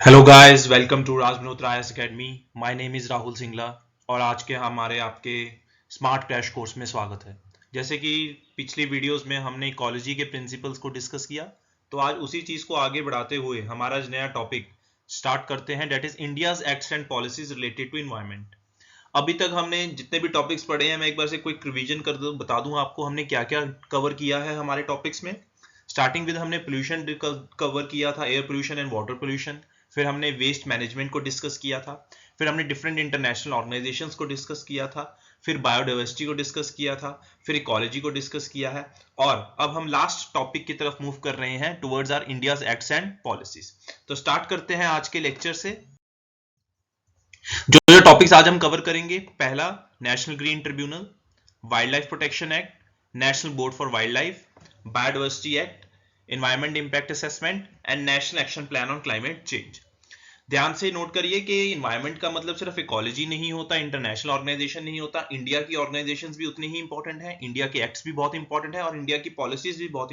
Hello guys, welcome to Raj Manotra IAS academy. My name is Rahul Singla और आज के हमारे आपके स्मार्ट क्रैश कोर्स में स्वागत है। जैसे कि पिछली वीडियोस में हमने इकोलॉजी के प्रिंसिपल्स को डिस्कस किया, तो आज उसी चीज को आगे बढ़ाते हुए हमारा नया टॉपिक स्टार्ट करते हैं, that is India's acts and policies related to environment. अभी तक हमने जितने भी टॉपिक्स पढ़े हैं, मैं एक बार से क्विक रिवीजन कर दूं, बता दूं आपको हमने क्या क्या कवर किया है हमारे टॉपिक्स में। स्टार्टिंग विद हमने पोल्यूशन कवर किया था, air pollution and water pollution. फिर हमने वेस्ट मैनेजमेंट को डिस्कस किया था। फिर हमने डिफरेंट इंटरनेशनल ऑर्गेनाइजेशंस को डिस्कस किया था। फिर बायोडाइवर्सिटी को डिस्कस किया था। फिर इकोलॉजी को डिस्कस किया है। और अब हम लास्ट टॉपिक की तरफ मूव कर रहे हैं, towards our India's acts and policies. तो स्टार्ट करते हैं आज के लेक्चर से। जो जो टॉपिक्स आज हम कवर करेंगे, पहला national green tribunal, wild life protection act, national board for wild life, biodiversity act, environment impact assessment and national action plan on climate change. ध्यान से नोट करिए कि इन्वायरमेंट का मतलब सिर्फ इकोलॉजी नहीं होता, इंटरनेशनल ऑर्गेनाइजेशन नहीं होता, इंडिया की ऑर्गेनाइजेशंस भी उतनी ही इंपॉर्टेंट है, इंडिया के एक्ट्स भी बहुत इंपॉर्टेंट है और इंडिया की पॉलिसीज भी बहुत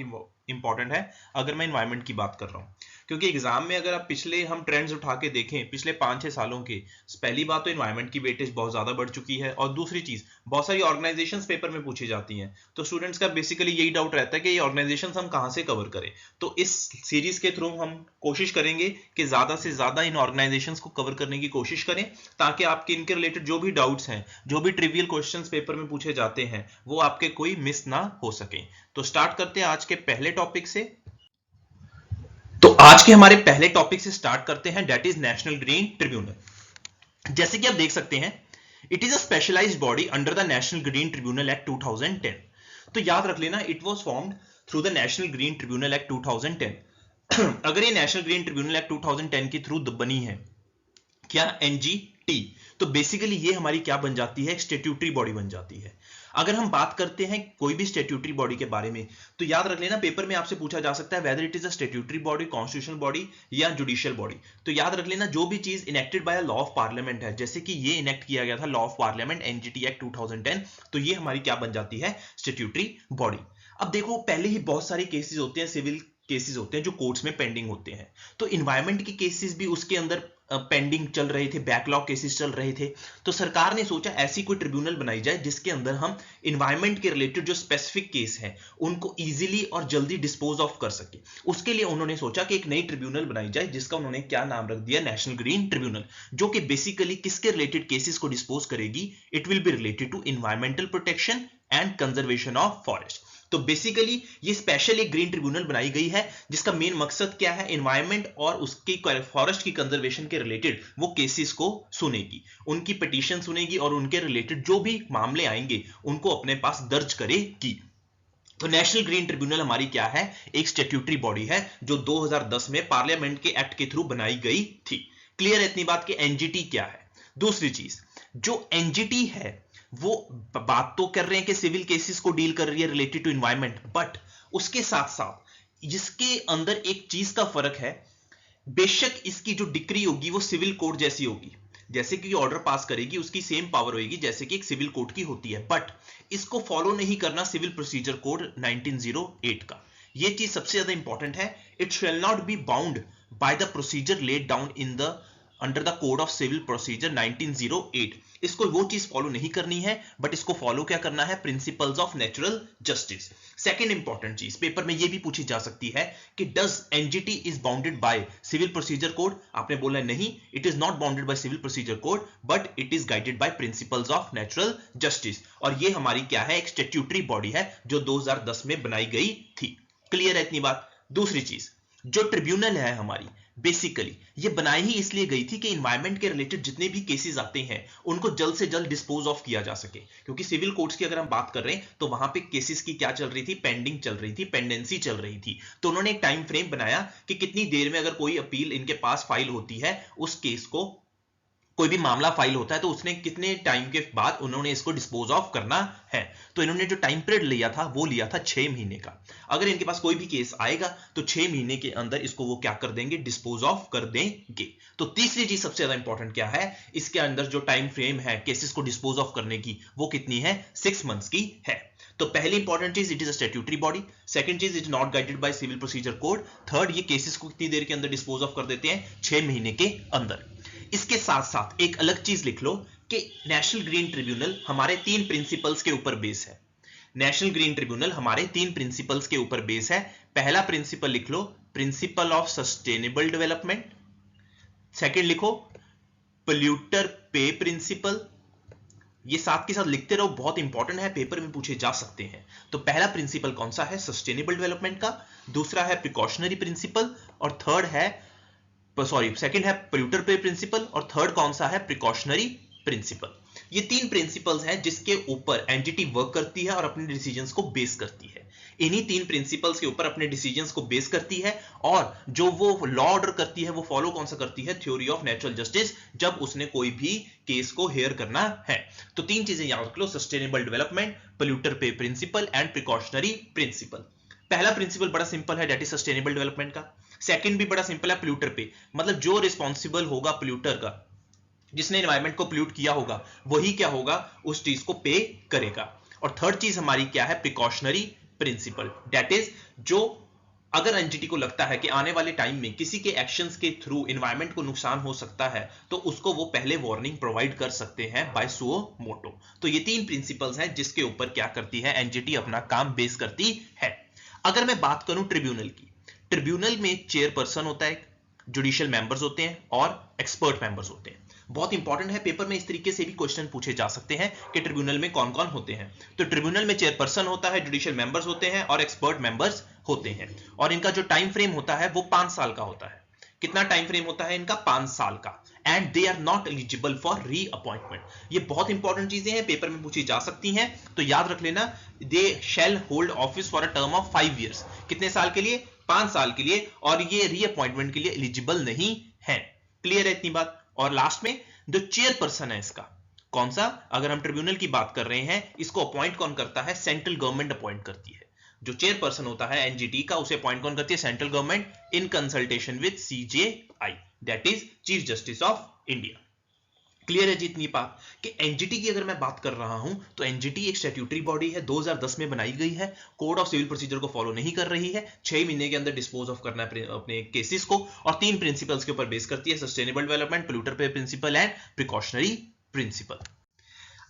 इंपॉर्टेंट है अगर मैं इन्वायरमेंट की बात कर रहा हूं। क्योंकि एग्जाम में अगर आप पिछले हम ट्रेंड्स उठा के देखें पिछले 5-6 सालों के, पहली बात तो इन्वायरमेंट की वेटेज बहुत ज्यादा बढ़ चुकी है और दूसरी चीज बहुत सारी ऑर्गेनाइजेशंस पेपर में पूछी जाती हैं, तो स्टूडेंट्स का बेसिकली यही डाउट रहता है कि ये ऑर्गेनाइजेशंस हम कहां से कवर करें। तो इस सीरीज के थ्रू हम कोशिश करेंगे कि ज्यादा से ज्यादा इन ऑर्गेनाइजेशंस को कवर करने की कोशिश करें, ताकि आपके इनके रिलेटेड जो भी डाउट्स हैं, जो भी ट्रिवियल क्वेश्चंस पेपर में पूछे जाते हैं, वो आपके कोई मिस ना हो सके। तो स्टार्ट करते हैं आज के पहले टॉपिक से। तो आज के हमारे पहले टॉपिक से स्टार्ट करते हैं, that is national green tribunal. जैसे कि आप देख सकते हैं, it is a specialised body under the national green tribunal act 2010। तो याद रख लेना, it was formed through the national green tribunal act 2010। अगर ये नेशनल ग्रीन ट्रिब्यूनल एक्ट 2010 के थ्रू बनी है, क्या एनजीटी, तो बेसिकली ये हमारी क्या बन जाती है, स्टैट्यूटरी बॉडी बन जाती है। अगर हम बात करते हैं कोई भी स्टैट्यूटरी बॉडी के बारे में, तो याद रख लेना, पेपर में आपसे पूछा जा सकता है whether it is a statutory body, constitutional body या जुडिशियल बॉडी। तो याद रख लेना, जो भी चीज enacted by law of parliament है, जैसे कि ये इनेक्ट किया गया था law of parliament NGT act 2010, तो ये हमारी क्या बन जाती है, स्टैट्यूटरी बॉडी। अब देखो, पहले ही बहुत सारे केसेस होते हैं, सिविल केसेस होते हैं जो कोर्ट्स में पेंडिंग होते हैं, तो इन्वायरमेंट के केसेस भी उसके अंदर पेंडिंग चल रहे थे, बैकलॉग केसेस चल रहे थे। तो सरकार ने सोचा ऐसी कोई ट्रिब्यूनल बनाई जाए जिसके अंदर हम इन्वायरमेंट के रिलेटेड जो स्पेसिफिक केस हैं उनको इजीली और जल्दी डिस्पोज ऑफ कर सके। उसके लिए उन्होंने सोचा कि एक नई ट्रिब्यूनल बनाई जाए, जिसका उन्होंने क्या नाम रख दिया, नेशनल ग्रीन ट्रिब्यूनल, जो कि बेसिकली किसके रिलेटेड केसेस को डिस्पोज करेगी, it will be related to environmental protection and conservation of forest. तो बेसिकली ये स्पेशल एक ग्रीन ट्रिब्यूनल बनाई गई है, जिसका मेन मकसद क्या है, एनवायरमेंट और उसकी फॉरेस्ट की कंजर्वेशन के रिलेटेड वो केसेस को सुनेगी, उनकी पिटीशन सुनेगी और उनके रिलेटेड जो भी मामले आएंगे उनको अपने पास दर्ज करेगी। तो नेशनल ग्रीन ट्रिब्यूनल हमारी क्या है, एक स्टैट्यूटरी बॉडी है जो 2010 में पार्लियामेंट के एक्ट के थ्रू बनाई गई थी। क्लियर है इतनी बात कि एनजीटी क्या है। दूसरी चीज, जो एनजीटी है वो बात तो कर रहे हैं कि सिविल केसेस को डील कर रही है रिलेटेड टू एनवायरमेंट, बट उसके साथ साथ जिसके अंदर एक चीज का फर्क है, बेशक इसकी जो डिक्री होगी वो सिविल कोड जैसी होगी, जैसे कि ऑर्डर पास करेगी उसकी सेम पावर होगी जैसे कि एक सिविल कोड की होती है, बट इसको फॉलो नहीं करना सिविल प्रोसीजर कोड 1908 का। ये चीज सबसे ज्यादा इंपॉर्टेंट है। It shall not be bound by the procedure laid down in the under the code of civil procedure 1908। इसको वो चीज फॉलो नहीं करनी है, बट इसको फॉलो क्या करना है, principles of natural justice. Second important चीज पेपर में ये भी पूछी जा सकती है कि does NGT is bounded by civil procedure code. आपने बोला नहीं, it is not bounded by civil procedure code, but it is guided by principles of natural justice. और ये हमारी क्या है, एक स्टैट्यूटरी बॉडी है जो 2010 में बनाई गई थी। क्लियर है इतनी बात। दूसरी चीज, जो ट्रिब्यूनल है हमारी, बेसिकली ये बनाई ही इसलिए गई थी कि एनवायरमेंट के रिलेटेड जितने भी केसेस आते हैं उनको जल्द से जल्द डिस्पोज ऑफ किया जा सके। क्योंकि सिविल कोर्ट्स की अगर हम बात कर रहे हैं तो वहां पे केसेस की क्या चल रही थी, पेंडिंग चल रही थी, पेंडेंसी चल रही थी। तो उन्होंने एक टाइम फ्रेम बनाया कि कितनी देर में अगर कोई अपील इनके पास फाइल होती है, उस केस कोई भी मामला फाइल होता है तो उसने कितने टाइम के बाद उन्होंने इसको डिस्पोज ऑफ करना है। तो इन्होंने जो टाइम पीरियड लिया था वो लिया था 6 महीने का। अगर इनके पास कोई भी केस आएगा तो 6 महीने के अंदर इसको वो क्या कर देंगे, डिस्पोज ऑफ कर देंगे। तो तीसरी चीज सबसे ज्यादा इंपॉर्टेंट क्या है, इसके अंदर जो टाइम फ्रेम है केसेस को डिस्पोज ऑफ करने की वो कितनी है, 6 मंथ्स की है। तो पहली इंपॉर्टेंट चीज, it is a statutory body. Second चीज, it is not guided by civil procedure code. Third, ये केसेस को कितनी देर के अंदर डिस्पोज ऑफ कर देते हैं, 6 महीने के अंदर। इसके साथ साथ एक अलग चीज लिख लो कि नेशनल ग्रीन ट्रिब्यूनल हमारे 3 प्रिंसिपल्स के ऊपर बेस है। नेशनल ग्रीन ट्रिब्यूनल हमारे 3 प्रिंसिपल्स के ऊपर बेस है। पहला प्रिंसिपल लिख लो, principle of sustainable development. Second लिखो, पोल्यूटर पे प्रिंसिपल। ये साथ के साथ लिखते रहो, बहुत इंपॉर्टेंट है, पेपर में पूछे जा सकते हैं। तो पहला प्रिंसिपल कौन सा है, सस्टेनेबल डेवलपमेंट का। दूसरा है प्रिकॉशनरी प्रिंसिपल, और थर्ड है सेकंड है पोल्यूटर पे प्रिंसिपल, और थर्ड कौन सा है, प्रिकॉशनरी प्रिंसिपल। ये 3 प्रिंसिपल्स हैं जिसके ऊपर एनजीटी वर्क करती है और अपने डिसीजंस को बेस करती है। इन्हीं 3 प्रिंसिपल्स के ऊपर अपने डिसीजंस को बेस करती है, और जो वो लॉ ऑर्डर करती है वो फॉलो कौन सा करती है, थ्योरी ऑफ नेचुरल जस्टिस, जब उसने कोई भी केस को हेयर करना है। तो 3 चीजें याद रख लो, sustainable development, polluter pay principal and precautionary principal. पहला प्रिंसिपल बड़ा सिंपल है, दैट इज सस्टेनेबल डेवलपमेंट का। सेकंड भी बड़ा सिंपल है, पोल्यूटर पे, मतलब जो रिस्पॉन्सिबल होगा पोल्यूटर का, जिसने एनवायरमेंट को पोल्यूट किया होगा, वही क्या होगा, उस चीज को पे करेगा। और थर्ड चीज हमारी क्या है, प्रिकॉशनरी प्रिंसिपल, दैट इज जो अगर एनजीटी को लगता है कि आने वाले टाइम में किसी के एक्शंस के थ्रू एनवायरमेंट को नुकसान हो सकता है तो उसको वो पहले वार्निंग प्रोवाइड कर सकते हैं बाय सुओ मोटो। तो ये 3 प्रिंसिपल्स हैं जिसके ऊपर क्या करती है एनजीटी, अपना काम बेस करती है। अगर मैं बात करूं ट्रिब्यूनल की, ट्रिब्यूनल में चेयरपर्सन होता है, जुडिशियल मेंबर्स होते हैं और एक्सपर्ट मेंबर्स होते हैं। बहुत इंपॉर्टेंट है, पेपर में इस तरीके से भी क्वेश्चन पूछे जा सकते हैं कि ट्रिब्यूनल में कौन कौन होते हैं। तो ट्रिब्यूनल में चेयरपर्सन होता है, जुडिशियल मेंबर्स होते हैं और एक्सपर्ट मेंबर्स होते हैं। और इनका जो टाइम फ्रेम होता है वो 5 साल का होता है। कितना टाइम फ्रेम होता है इनका, 5 साल का। And they are not eligible for reappointment. ये बहुत इंपॉर्टेंट चीजें हैं, पेपर में पूछी जा सकती हैं, तो याद रख लेना। They shall hold office for a term of 5 years. कितने साल के लिए, 5 साल के लिए, और ये री अपॉइंटमेंट के लिए एलिजिबल नहीं है। क्लियर है इतनी बात। और लास्ट में जो चेयरपर्सन है इसका, कौन सा, अगर हम ट्रिब्यूनल की बात कर रहे हैं, इसको अपॉइंट कौन करता है, सेंट्रल गवर्नमेंट अपॉइंट करती है। जो चेयरपर्सन होता है एनजीटी का, उसे अपॉइंट कौन करती है, central government, in consultation with CJI, that is chief justice of India. Clear है जी इतनी बात कि एनजीटी की अगर मैं बात कर रहा हूं तो एनजीटी एक स्टैट्यूटरी बॉडी है, 2010 में बनाई गई है, कोड ऑफ सिविल प्रोसीजर को फॉलो नहीं कर रही है, 6 महीने के अंदर डिस्पोज ऑफ करना है अपने केसेस को, और 3 प्रिंसिपल्स के ऊपर बेस करती है, sustainable development, polluter pay principal and precautionary principal.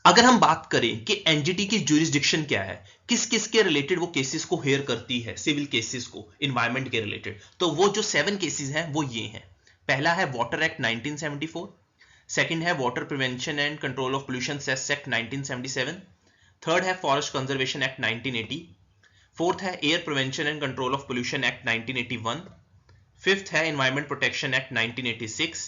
अगर हम बात करें कि एनजीटी की ज्यूरिसडिक्शन क्या है, किस किस के रिलेटेड वो केसेस को हेयर करती है, सिविल केसेस को एनवायरमेंट के रिलेटेड, तो वो जो 7 केसेस हैं वो ये हैं। पहला है वाटर एक्ट 1974, सेकंड है water prevention and control of pollution cess act 1977, third है फॉरेस्ट कंजर्वेशन एक्ट 1980, फोर्थ है air prevention and control of pollution act 1981, fifth है एनवायरमेंट प्रोटेक्शन एक्ट 1986,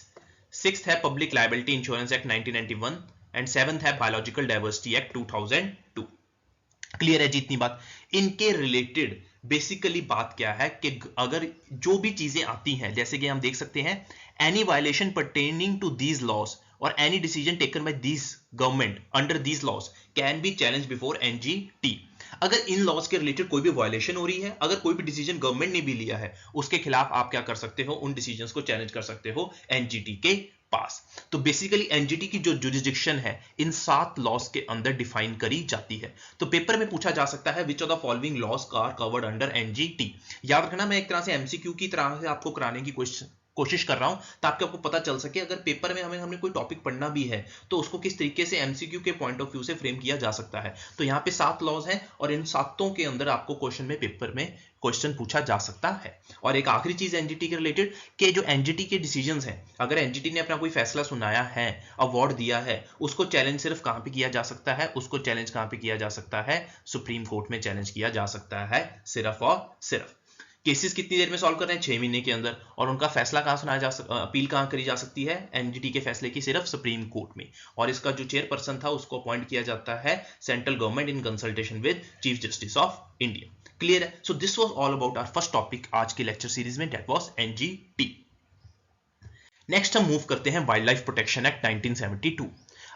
सिक्स्थ है public liability insurance act 1991 and seventh है biological diversity act 2002। Clear है जी इतनी बात। इनके रिलेटेड बेसिकली बात क्या है कि अगर जो भी चीजें आती हैं, जैसे कि हम देख सकते हैं, any violation pertaining to these laws और any decision taken by these government under these laws can be challenge before NGT. अगर इन लॉज के रिलेटेड कोई भी वायलेशन हो रही है, अगर कोई भी डिसीजन गवर्नमेंट ने भी लिया है, उसके खिलाफ आप क्या कर सकते हो, उन डिसीजंस को चैलेंज कर सकते हो एनजीटी के पास। तो बेसिकली एनजीटी की जो जुरिसडिक्शन है इन 7 लॉज के अंदर डिफाइन करी जाती है। तो पेपर में पूछा जा सकता है which of the following laws are covered under NGT. याद रखना, मैं एक तरह से एमसीक्यू की तरह से आपको कराने की कोशिश कर रहा हूं ताकि आपको पता चल सके अगर पेपर में हमने कोई टॉपिक पढ़ना भी है तो उसको किस तरीके से एमसीक्यू के पॉइंट ऑफ व्यू से फ्रेम किया जा सकता है। तो यहाँ पे 7 लॉज हैं और इन 7 के अंदर आपको क्वेश्चन में पेपर में क्वेश्चन पूछा जा सकता है। और एक आखिरी चीज एनजीटी के रिलेटेड कि जो एनजीटी के डिसीजंस हैं, अगर एनजीटी ने अपना कोई फैसला सुनाया है, अवार्ड दिया है, उसको चैलेंज सिर्फ कहां पे किया जा सकता है, उसको चैलेंज कहां पे किया जा सकता है, सुप्रीम कोर्ट में चैलेंज किया जा सकता है, सिर्फ और सिर्फ। केसेस कितनी देर में सॉल्व कर रहे हैं, 6 महीने के अंदर, और उनका फैसला कहां सुनाया जा सकता, अपील कहां करी जा सकती है एनजीटी के फैसले की, सिर्फ सुप्रीम कोर्ट में। और इसका जो चेयरपर्सन था उसको अपॉइंट किया जाता है central government in consultation with chief justice of India. Clear है। So this was all about our first topic आज के लेक्चर सीरीज में, दैट वाज एनजीटी। नेक्स्ट हम मूव करते हैं वाइल्ड लाइफ प्रोटेक्शन एक्ट 1972।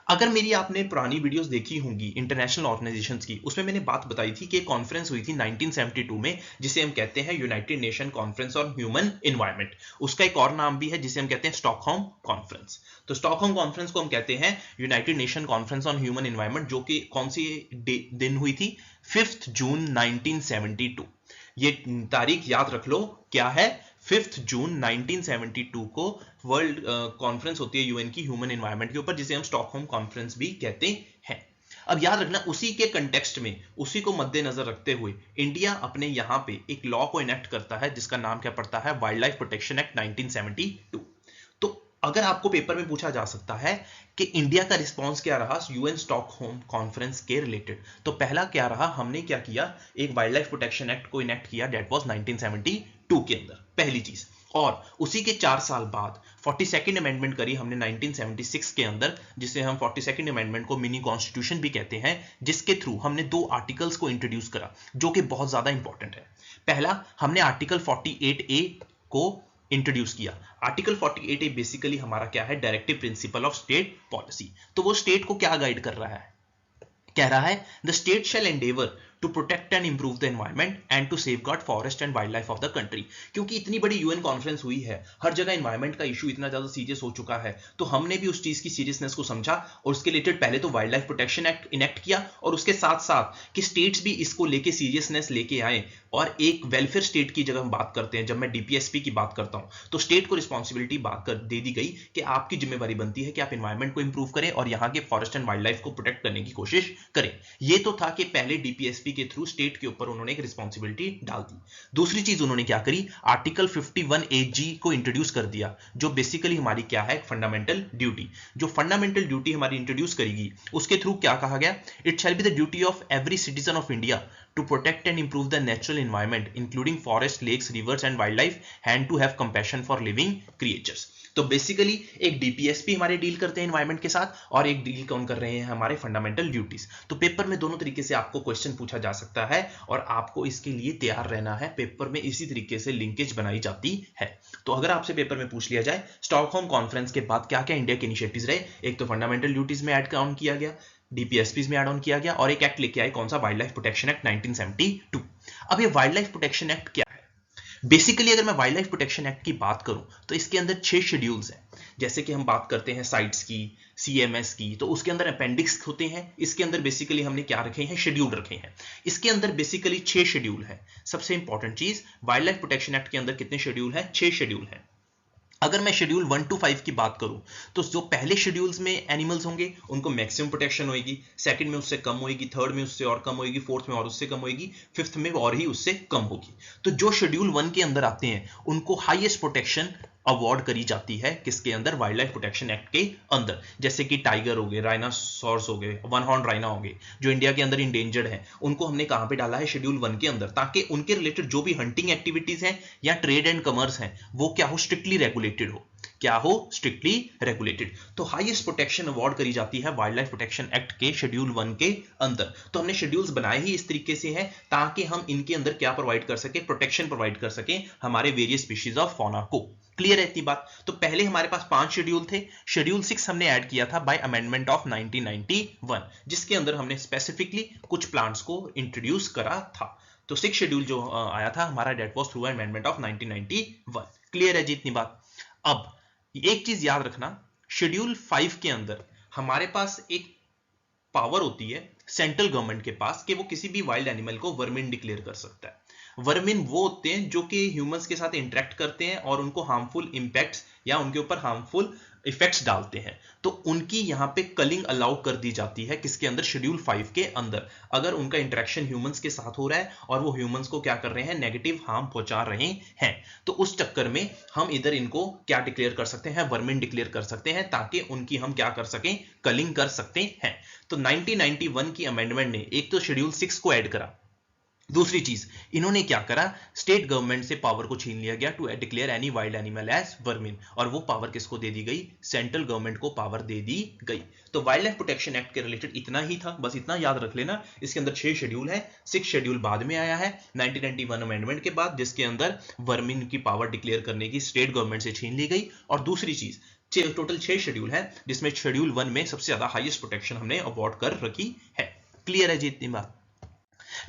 अगर मेरी आपने पुरानी वीडियोस देखी होंगी इंटरनेशनल ऑर्गेनाइजेशंस की, उसमें मैंने बात बताई थी कि एक कॉन्फ्रेंस हुई थी 1972 में जिसे हम कहते हैं United nation conference on human environment. उसका एक और नाम भी है जिसे हम कहते हैं स्टॉकहोम कॉन्फ्रेंस। तो स्टॉकहोम कॉन्फ्रेंस को हम कहते हैं United nation conference on human environment, जो कि कौन सी दिन हुई थी? 5 जून 1972। ये तारीख याद रख लो, क्या है? 5 जून 1972 को वर्ल्ड कॉन्फ्रेंस होती है यूएन की ह्यूमन एनवायरनमेंट के ऊपर, जिसे हम स्टॉकहोम कॉन्फ्रेंस भी कहते हैं। अब याद रखना, उसी के कंटेक्स्ट में, उसी को मद्देनजर रखते हुए इंडिया अपने यहां पे एक लॉ को इनेक्ट करता है जिसका नाम क्या पड़ता है? Wild life protection act 1972। तो अगर आपको पेपर में पूछा जा सकता है कि इंडिया का रिस्पांस क्या रहा यूएन स्टॉकहोम कॉन्फ्रेंस के रिलेटेड, तो पहला क्या रहा? हमने क्या किया? एक वाइल्ड लाइफ प्रोटेक्शन एक्ट को इनेक्ट किया, डेट वाज 1972 के अंदर, पहली चीज। और उसी के 4 साल बाद 42nd अमेंडमेंट करी हमने 1976 के अंदर, जिसे हम 42nd अमेंडमेंट को मिनी कॉन्स्टिट्यूशन भी कहते हैं, जिसके थ्रू हमने 2 आर्टिकल्स को इंट्रोड्यूस करा जो कि बहुत ज्यादा इंपॉर्टेंट है। पहला, हमने आर्टिकल 48A को इंट्रोड्यूस किया। आर्टिकल 48A बेसिकली हमारा क्या है? Directive principle of state policy. तो वो स्टेट को क्या गाइड कर रहा है? कह रहा है the state shall endeavour to protect and improve the environment and to safeguard forest and wildlife of the country. क्योंकि इतनी बड़ी यूएन कॉन्फ्रेंस हुई है, हर जगह एनवायरनमेंट का इशू इतना ज्यादा सीरियस हो चुका है, तो हमने भी उस चीज की सीरियसनेस को समझा और उसके रिलेटेड पहले तो wildlife protection act enact किया, और उसके साथ साथ कि स्टेट्स भी इसको लेके सीरियसनेस लेके आए और एक वेलफेयर स्टेट की जगह हम बात करते हैं। जब मैं डीपीएसपी की बात करता हूं तो स्टेट को रिस्पॉन्सिबिलिटी दे दी गई कि आपकी जिम्मेवारी बनती है कि आप एनवायरनमेंट को इंप्रूव करें और यहाँ के फॉरेस्ट एंड वाइल्ड लाइफ को प्रोटेक्ट करने की कोशिश करें। ये तो था कि पहले डीपीएसपी के थ्रू स्टेट के ऊपर उन्होंने एक रिस्पॉन्सिबिलिटी डाल दी। दूसरी चीज उन्होंने क्या करी? आर्टिकल 51AG को इंट्रोड्यूस कर दिया, जो बेसिकली हमारी क्या है? Fundamental duty. जो फंडामेंटल ड्यूटी हमारी इंट्रोड्यूस करेगी, उसके थ्रू क्या कहा गया? It shall be the duty of every citizen of India to protect and improve the natural environment including forests, lakes, rivers and wildlife and to have compassion for living creatures। तो basically एक DPSP हमारे deal करते हैं environment के साथ, और एक deal कौन कर रहे हैं? हमारे फंडामेंटल ड्यूटीज। तो पेपर में दोनों तरीके से आपको क्वेश्चन पूछा जा सकता है और आपको इसके लिए तैयार रहना है। पेपर में इसी तरीके से लिंकेज बनाई जाती है। तो अगर आपसे पेपर में पूछ लिया जाए स्टॉकहोम कॉन्फ्रेंस के बाद क्या क्या इंडिया के इनिशिएटिव्स रहे, एक तो फंडामेंटल ड्यूटीज में ऐड ऑन किया गया, डीपीएसपीज में ऐड ऑन किया गया, और एक एक्ट लेके आए, कौन सा? Wild life protection act 1972। अब ये वाइल्ड लाइफ प्रोटेक्शन एक्ट क्या है? बेसिकली अगर मैं वाइल्ड लाइफ प्रोटेक्शन एक्ट की बात करूं तो इसके अंदर 6 शेड्यूल्स हैं। जैसे कि हम बात करते हैं साइट्स की, सीएमएस की, तो उसके अंदर अपेंडिक्स होते हैं। इसके अंदर बेसिकली हमने क्या रखे हैं? शेड्यूल रखे हैं। इसके अंदर बेसिकली 6 शेड्यूल है। सबसे इंपॉर्टेंट चीज, वाइल्ड लाइफ प्रोटेक्शन एक्ट के अंदर कितने शेड्यूल हैं? 6 शेड्यूल हैं। अगर मैं शेड्यूल 1 to 5 की बात करूं तो जो पहले शेड्यूल्स में एनिमल्स होंगे उनको मैक्सिमम प्रोटेक्शन होगी, सेकंड में उससे कम होगी, थर्ड में उससे और कम होगी, फोर्थ में और उससे कम होगी, फिफ्थ में और ही उससे कम होगी। तो जो शेड्यूल 1 के अंदर आते हैं उनको हाईएस्ट प्रोटेक्शन अवार्ड करी जाती है। किसके अंदर? वाइल्ड लाइफ प्रोटेक्शन एक्ट के अंदर। जैसे कि टाइगर हो गए, राइनासोर्स हो गए, वन हॉर्न राइना हो गए, जो इंडिया के अंदर इंडेंजर्ड है, उनको हमने कहां पे डाला है? शेड्यूल 1 के अंदर, ताकि उनके रिलेटेड जो भी हंटिंग एक्टिविटीज हैं या ट्रेड एंड कमर्स हैं वो क्या हो? स्ट्रिक्टली रेगुलेटेड हो। क्या हो? Strictly regulated. तो हाईएस्ट प्रोटेक्शन अवार्ड करी जाती है वाइल्ड लाइफ प्रोटेक्शन एक्ट के शेड्यूल 1 के अंदर। तो हमने शेड्यूल्स बनाए ही इस तरीके से हैं ताकि हम इनके अंदर क्या प्रोवाइड कर सके? प्रोटेक्शन प्रोवाइड कर सके हमारे वेरियस स्पीशीज ऑफ फौना को। क्लियर है इतनी बात? तो पहले हमारे पास 5 शेड्यूल थे। शेड्यूल 6 हमने ऐड किया था बाय अमेंडमेंट ऑफ 1991, जिसके अंदर हमने स्पेसिफिकली कुछ प्लांट्स को इंट्रोड्यूस करा था। तो 6 शेड्यूल जो आया था हमारा, that was through amendment of 1991। Clear है जी इतनी बात? अब एक चीज याद रखना, शेड्यूल 5 के अंदर हमारे पास एक पावर होती है सेंट्रल गवर्नमेंट के पास कि वो किसी भी वाइल्ड एनिमल को वर्मिन डिक्लेयर कर सकता है। वर्मिन वो होते हैं जो कि ह्यूमंस के साथ इंटरेक्ट करते हैं और उनको हार्मफुल इंपैक्ट्स या उनके ऊपर हार्मफुल इफेक्ट्स डालते हैं, तो उनकी यहां पे कलिंग अलाउ कर दी जाती है। किसके अंदर? शेड्यूल 5 के अंदर। अगर उनका इंटरेक्शन ह्यूमंस के साथ हो रहा है और वो ह्यूमंस को क्या कर रहे हैं? नेगेटिव हार्म पहुंचा रहे हैं, तो उस चक्कर में हम इधर इनको क्या डिक्लेयर कर सकते हैं? वर्मिन डिक्लेयर कर सकते हैं, ताकि उनकी हम क्या कर सकें? कलिंग कर सकते हैं। तो 1991 की अमेंडमेंट ने एक तो शेड्यूल 6 को ऐड करा, दूसरी चीज, इन्होंने क्या करा, स्टेट गवर्नमेंट से पावर को छीन लिया गया to declare any wild animal as vermin, और वो पावर किसको दे दी गई, सेंट्रल गवर्नमेंट को पावर दे दी गई। तो वाइल्ड लाइफ प्रोटेक्शन एक्ट के रिलेटेड इतना ही था, बस इतना याद रख लेना। इसके अंदर 6 शेड्यूल है, 6 शेड्यूल बाद में आया है 1991 अमेंडमेंट के बाद, जिसके अंदर वर्मिन की पावर डिक्लेयर करने की स्टेट गवर्नमेंट से छीन ली गई। और दूसरी चीज, टोटल 6 शेड्यूल है, जिसमें शेड्यूल 1 में सबसे ज्यादा हाईएस्ट प्रोटेक्शन हमने अवॉर्ड कर रखी है। क्लियर है जी इतनी बात।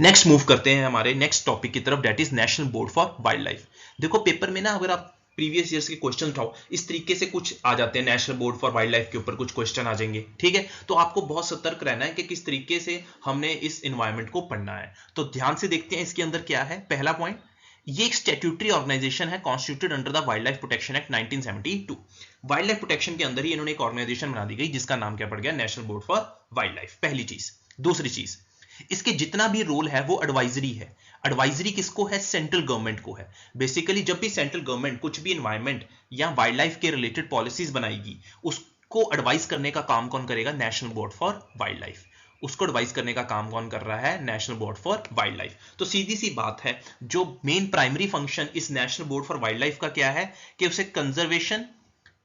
नेक्स्ट मूव करते हैं हमारे नेक्स्ट टॉपिक की तरफ, that is national board for wild life. देखो पेपर में ना, अगर आप प्रीवियस ईयर्स के क्वेश्चन उठाओ, इस तरीके से कुछ आ जाते हैं, national board for wildlife के ऊपर कुछ क्वेश्चन आ जाएंगे, ठीक है। तो आपको बहुत सतर्क रहना है कि किस तरीके से हमने इस एनवायरनमेंट को पढ़ना है। तो ध्यान से देखते हैं इसके अंदर क्या है। पहला पॉइंट, ये एक स्टैट्यूटरी ऑर्गेनाइजेशन है, constituted under the wildlife protection act 1972। Wild life protection के अंदर ही इन्होंने एक ऑर्गेनाइजेशन बना दी गई, जिसका नाम क्या पड़ गया, national board for wild life. पहली चीज। दूसरी चीज, इसके जितना भी रोल है वो एडवाइजरी है। एडवाइजरी किसको है, सेंट्रल गवर्नमेंट को है। बेसिकली जब भी सेंट्रल गवर्नमेंट कुछ भी एनवायरनमेंट या वाइल्ड लाइफ के रिलेटेड पॉलिसीज बनाएगी, उसको एडवाइस करने का काम कौन करेगा, national board for wild life. उसको एडवाइस करने का काम कौन कर रहा है, national board for wild life. तो सीधी सी बात है, जो मेन प्राइमरी फंक्शन इस national board for wild life का क्या है, कि उसे कंजर्वेशन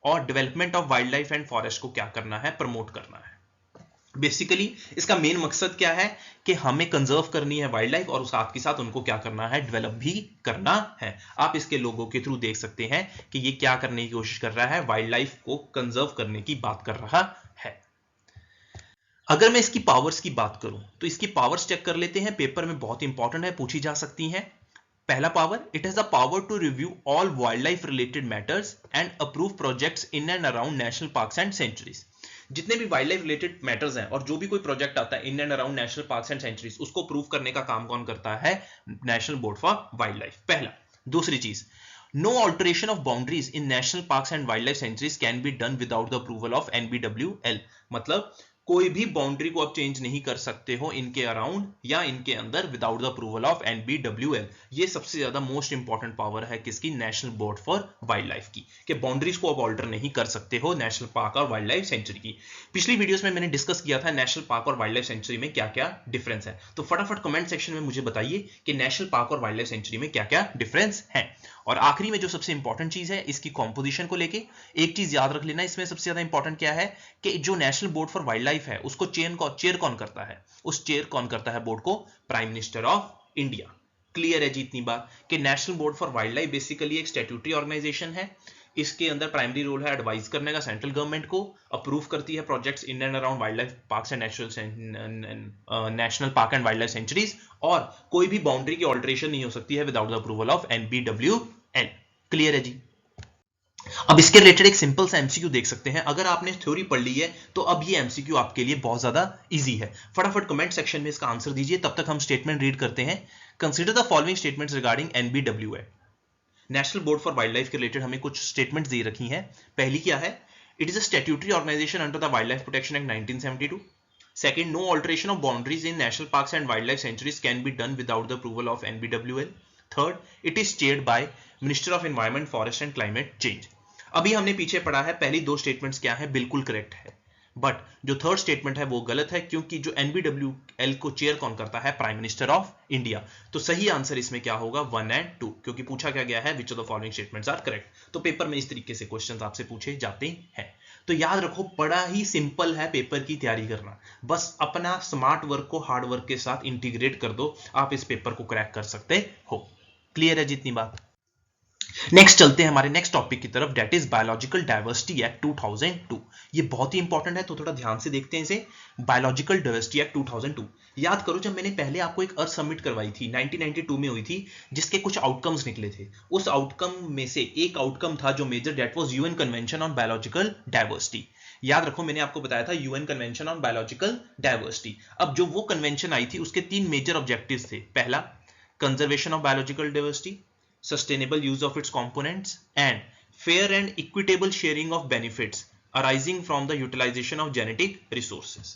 और development of wild life and forest को क्या करना है, प्रमोट करना है। बेसिकली इसका मेन मकसद क्या है, कि हमें कंजर्व करनी है वाइल्ड लाइफ, और साथ के साथ उनको क्या करना है, डेवलप भी करना है। आप इसके लोगों के थ्रू देख सकते हैं कि ये क्या करने की कोशिश कर रहा है, वाइल्ड लाइफ को कंजर्व करने की बात कर रहा है। अगर मैं इसकी पावर्स की बात करूं, तो इसकी पावर्स चेक कर लेते हैं, पेपर में बहुत इंपॉर्टेंट है, पूछी जा सकती हैं। पहला power, it has the power to review all wildlife related matters and approve projects in and around national parks and sanctuaries. जितने भी वाइल्ड लाइफ रिलेटेड मैटर्स हैं और जो भी कोई प्रोजेक्ट आता है in and around national parks and sanctuaries, उसको प्रूव करने का काम कौन करता है, national board for wildlife. पहला। दूसरी चीज, no alteration of boundaries in national parks and wildlife sanctuaries can be done without the approval of NBWL। मतलब कोई भी बाउंड्री को आप चेंज नहीं कर सकते हो इनके अराउंड या इनके अंदर without the approval of NBWL। ये सबसे ज्यादा मोस्ट इंपॉर्टेंट पावर है किसकी, national board for wild life की, कि बाउंड्रीज को आप ऑल्टर नहीं कर सकते हो नेशनल पार्क और वाइल्ड लाइफ सेंचुरी की। पिछली वीडियोस में मैंने डिस्कस किया था नेशनल पार्क और वाइल्ड लाइफ सेंचुरी में क्या क्या डिफरेंस है, तो फटाफट कमेंट सेक्शन में मुझे बताइए कि नेशनल पार्क और वाइल्ड लाइफ सेंचुरी में क्या क्या डिफरेंस है। और आखिरी में जो सबसे इंपॉर्टेंट चीज है, इसकी कॉम्पोजिशन को लेके एक चीज याद रख लेना, इसमें सबसे ज्यादा इंपॉर्टेंट क्या है, कि जो national board for wild life है उसको चेयर कौन करता है, उस चेयर कौन करता है बोर्ड को, prime minister of India. Clear है जी इतनी बात, कि national board for wild life basically एक स्टैट्यूटरी ऑर्गेनाइजेशन है। इसके अंदर प्राइमरी रोल है एडवाइज करने का सेंट्रल गवर्नमेंट को, अप्रूव करती है projects in and around wild life parks and national park and wildlife centuries, और कोई भी बाउंड्री की ऑल्टरेशन नहीं हो सकती है without the approval of NBWL। Clear है जी। अब इसके रिलेटेड एक सिंपल सा एमसीक्यू देख सकते हैं। अगर आपने थ्योरी पढ़ ली है तो अब ये एमसीक्यू आपके लिए बहुत ज्यादा इजी है। फटाफट कमेंट सेक्शन में इसका आंसर दीजिए, तब तक हम स्टेटमेंट रीड करते हैं। Consider the following statements regarding NBWL। National board for wildlife के रिलेटेड हमें कुछ स्टेटमेंट्स दे रखी हैं। पहली क्या है, it is a statutory organisation under the wildlife protection act 1972। Second, no alteration of boundaries in national parks and wildlife sanctuaries can be done without the approval of NBWL। Third, it is chaired by minister of environment, forest and climate change. अभी हमने पीछे पढ़ा है, पहली दो statements क्या है, बिल्कुल करेक्ट है, बट जो थर्ड स्टेटमेंट है वो गलत है, क्योंकि जो NBWL को चेयर कौन करता है, प्राइम मिनिस्टर ऑफ इंडिया। तो सही आंसर इसमें क्या होगा, 1 और 2, क्योंकि पूछा क्या गया है, which of the following statements are correct. तो पेपर में इस तरीके से क्वेश्चंस आपसे पूछे जाते हैं। तो याद रखो, बड़ा ही सिंपल है पेपर की तैयारी करना, बस अपना स्मार्ट वर्क को हार्ड वर्क के साथ इंटीग्रेट कर दो, आप इस पेपर को क्रैक कर सकते हो। क्लियर है जितनी बात। नेक्स्ट चलते हैं हमारे नेक्स्ट टॉपिक की तरफ, that is biological diversity act 2002। ये बहुत ही इंपॉर्टेंट है, तो थोड़ा ध्यान से देखते हैं इसे। बायोलॉजिकल डाइवर्सिटी एक्ट 2002, याद करो जब मैंने पहले आपको एक अर्थ सबमिट करवाई थी 1992 में हुई थी, जिसके कुछ आउटकम्स निकले थे। उस आउटकम में से एक आउटकम था जो major, that was UN convention on biological diversity. याद रखो मैंने आपको बताया था UN convention on biological diversity. अब जो वो कन्वेंशन आई थी उसके 3 मेजर ऑब्जेक्टिव्स थे। पहला, conservation of biological diversity, sustainable use of its components, and fair and equitable sharing of benefits arising from the utilization of genetic resources।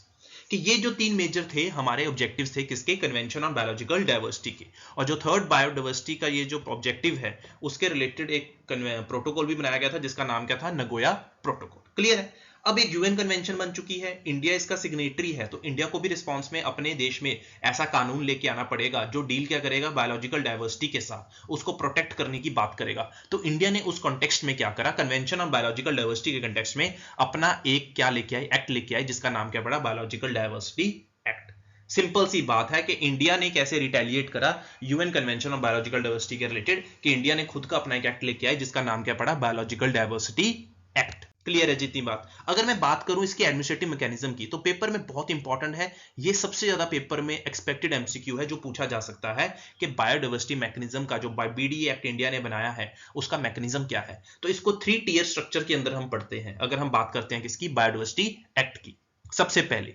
कि ये जो 3 मेजर थे हमारे ऑब्जेक्टिव्स थे किसके, कन्वेंशन ऑन बायोलॉजिकल डाइवर्सिटी के। और जो थर्ड बायोडाइवर्सिटी का ये जो ऑब्जेक्टिव है उसके रिलेटेड एक प्रोटोकॉल भी बनाया गया था जिसका नाम क्या था, नगोया प्रोटोकॉल। क्लियर है। अब एक यूएन कन्वेंशन बन चुकी है, इंडिया इसका सिग्नेटरी है, तो इंडिया को भी रिस्पॉन्स में अपने देश में ऐसा कानून लेके आना पड़ेगा जो डील क्या करेगा, बायोलॉजिकल डाइवर्सिटी के साथ उसको प्रोटेक्ट करने की बात करेगा। तो इंडिया ने उस कॉन्टेक्स्ट में क्या करा, कन्वेंशन ऑन बायोलॉजिकल डाइवर्सिटी के कॉन्टेक्स्ट में अपना एक क्या लेके आई, एक्ट लेके आई, जिसका नाम क्या पड़ा, बायोलॉजिकल डाइवर्सिटी एक्ट। सिंपल सी बात है कि इंडिया ने कैसे रिटेलिएट करा UN convention on biological diversity के रिलेटेड, कि इंडिया ने खुद का अपना एक एक्ट लेके आई जिसका नाम क्या पड़ा, बायोलॉजिकल डाइवर्सिटी एक्ट। क्लियर है जितनी बात। अगर मैं बात करूं इसकी एडमिनिस्ट्रेटिव मैकेनिज्म की, तो पेपर में बहुत इंपॉर्टेंट है, ये सबसे ज्यादा पेपर में एक्सपेक्टेड एमसीक्यू है जो पूछा जा सकता है कि बायोडाइवर्सिटी मैकेनिज्म का जो बीडीए एक्ट इंडिया ने बनाया है उसका मैकेनिज्म क्या है। तो इसको 3 टियर स्ट्रक्चर के अंदर हम पढ़ते हैं। अगर हम बात करते हैं किसकी, बायोडाइवर्सिटी एक्ट की, सबसे पहले